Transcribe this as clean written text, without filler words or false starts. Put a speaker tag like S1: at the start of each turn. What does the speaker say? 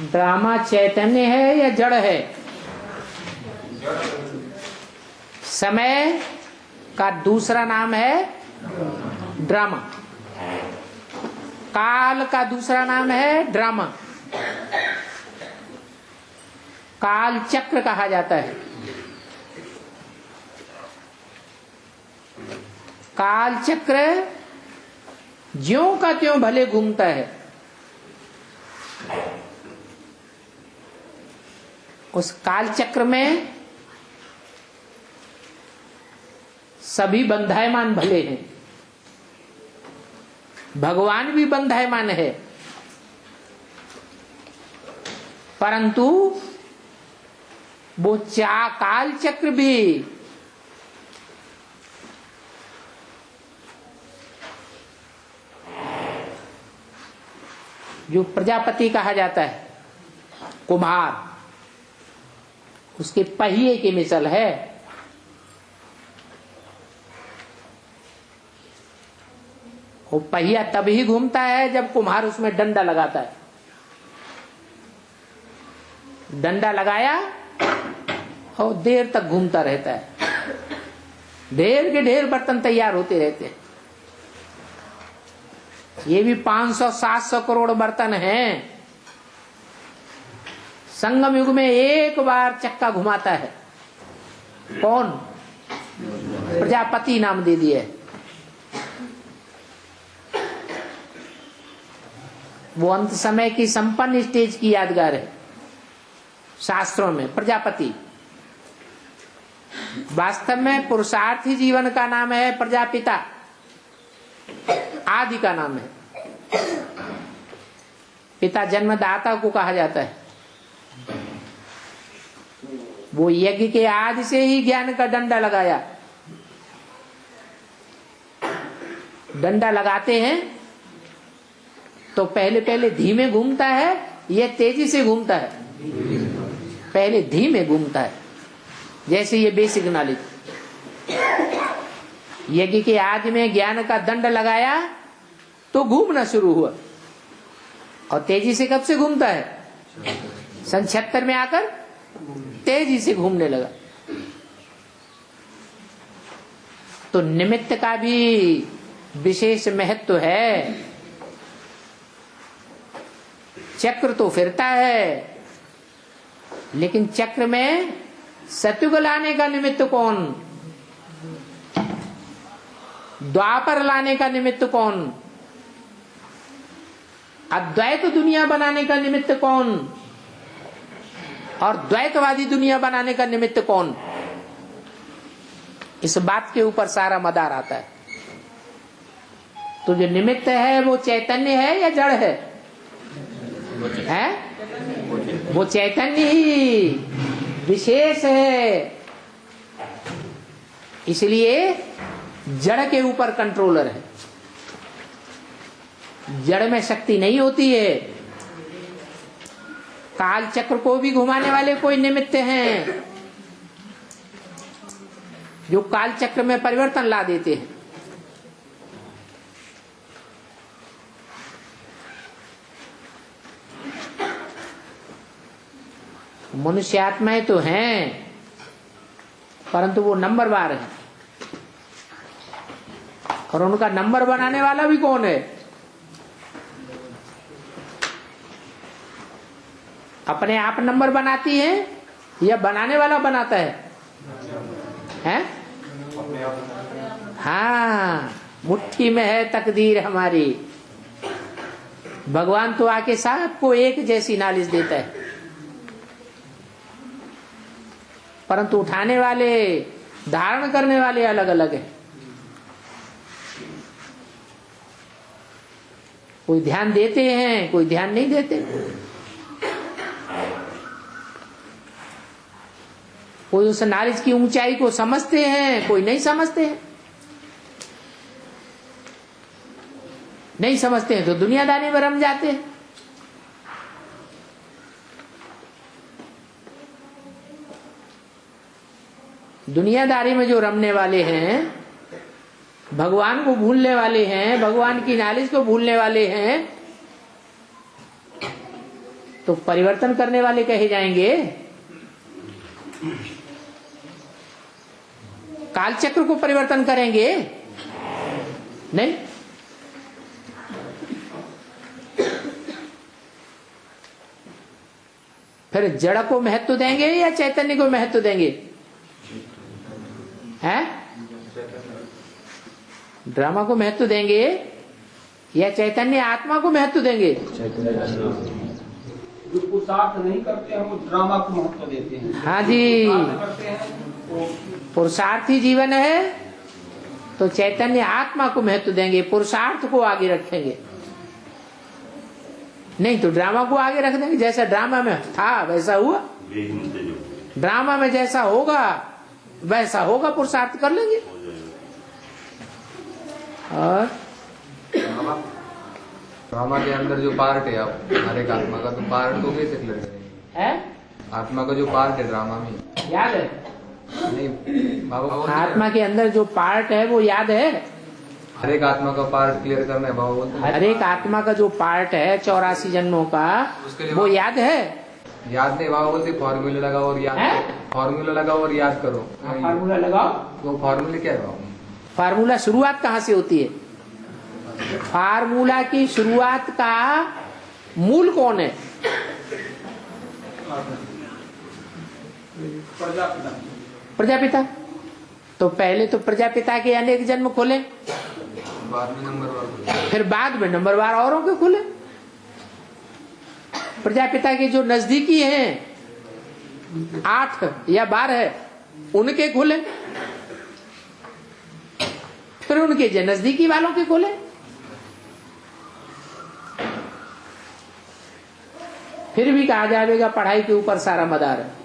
S1: Drama चैतन्य है या जड़ है? समय का दूसरा नाम है ड्रामा, काल का दूसरा नाम है ड्रामा, काल चक्र कहा जाता है। काल चक्र ज्यों का त्यों भले घूमता है। उस काल चक्र में सभी बंधायमान भले हैं, भगवान भी बंधायमान है, परंतु वो काल चक्र भी जो प्रजापति कहा जाता है, कुम्हार, उसके पहिए की मिसाल है। वो पहिया तभी घूमता है जब कुम्हार उसमें डंडा लगाता है। डंडा लगाया और देर तक घूमता रहता है, ढेर के ढेर बर्तन तैयार होते रहते हैं। ये भी 500-700 करोड़ बर्तन हैं। संगम युग में एक बार चक्का घुमाता है। कौन? प्रजापति नाम दे दिए। वो अंत समय की संपन्न स्टेज की यादगार है शास्त्रों में, प्रजापति। वास्तव में पुरुषार्थी जीवन का नाम है प्रजापिता, आदि का नाम है। पिता जन्मदाता को कहा जाता है। वो यज्ञ के आदि से ही ज्ञान का डंडा लगाया। डंडा लगाते हैं तो पहले पहले धीमे घूमता है, यह तेजी से घूमता है? पहले धीमे घूमता है। जैसे ये बेसिक नॉलेज, यज्ञ के आदि में ज्ञान का दंड लगाया तो घूमना शुरू हुआ। और तेजी से कब से घूमता है? सन 76 में आकर तेजी से घूमने लगा। तो निमित्त का भी विशेष महत्व है। चक्र तो फिरता है, लेकिन चक्र में सतयुग लाने का निमित्त कौन? द्वापर लाने का निमित्त कौन? अद्वैत दुनिया बनाने का निमित्त कौन? और द्वैतवादी दुनिया बनाने का निमित्त कौन? इस बात के ऊपर सारा मदार आता है। तो जो निमित्त है वो चैतन्य है या जड़ है? वो चैतन्य ही विशेष है, इसलिए जड़ के ऊपर कंट्रोलर है। जड़ में शक्ति नहीं होती है। काल चक्र को भी घुमाने वाले कोई निमित्त हैं जो काल चक्र में परिवर्तन ला देते हैं। मनुष्य आत्माएं तो हैं, परंतु वो नंबरवार है। और उनका नंबर बनाने वाला भी कौन है? अपने आप नंबर बनाती है या बनाने वाला बनाता है? हैं? हाँ, मुट्ठी में है तकदीर हमारी। भगवान तो आके सबको एक जैसी नॉलेज देता है, परंतु उठाने वाले, धारण करने वाले अलग अलग है। कोई ध्यान देते हैं, कोई ध्यान नहीं देते। कोई उस नॉलेज की ऊंचाई को समझते हैं, कोई नहीं समझते हैं। नहीं समझते हैं तो दुनियादारी में रम जाते हैं। दुनियादारी में जो रमने वाले हैं, भगवान को भूलने वाले हैं, भगवान की नॉलेज को भूलने वाले हैं, तो परिवर्तन करने वाले कहे जाएंगे। कालचक्र को परिवर्तन करेंगे नहीं। फिर जड़ को महत्व देंगे या चैतन्य को महत्व देंगे? हैं? ड्रामा को महत्व देंगे या चैतन्य आत्मा को महत्व देंगे?
S2: जो पुरुषार्थ नहीं करते हैं वो ड्रामा को महत्व देते हैं।
S1: हाँ जी,
S2: करते हैं वो
S1: पुरुषार्थी जीवन है तो चैतन्य आत्मा को महत्व देंगे, पुरुषार्थ को आगे रखेंगे। नहीं तो ड्रामा को आगे रख देंगे। जैसा ड्रामा में था वैसा हुआ, ड्रामा में जैसा होगा वैसा होगा, पुरुषार्थ कर लेंगे। और
S3: ड्रामा के अंदर जो पार्ट है आप हर एक आत्मा का, तो पार्ट को कैसे क्लियर करेंगे?
S1: है
S3: आत्मा का जो पार्ट है ड्रामा में,
S1: याद है?
S3: नहीं बाबा बोलते हैं,
S1: आत्मा के अंदर जो पार्ट है वो याद है?
S3: हर एक आत्मा का पार्ट क्लियर करना है बाबा बोलते हैं।
S1: हर एक आत्मा का जो पार्ट है 84 जन्मों का, वो याद है?
S3: याद नहीं बाबा बोलते, फॉर्मूला लगाओ और याद
S1: है?
S3: फॉर्मूला लगाओ और याद करो।
S1: फार्मूला लगाओ।
S3: वो फॉर्मूले क्या है बाबा?
S1: फार्मूला शुरुआत कहाँ से होती है? फार्मूला की शुरुआत का मूल कौन है? प्रजापिता। तो पहले तो प्रजापिता के अनेक जन्म खोले,
S3: बाद में नंबर
S1: फिर बाद में नंबरवार औरों के खोले। प्रजापिता के जो नजदीकी हैं 8 या 12 उनके खोले, फिर उनके जो नजदीकी वालों के खोले, फिर भी कहा जाएगा पढ़ाई के ऊपर सारा मदार है।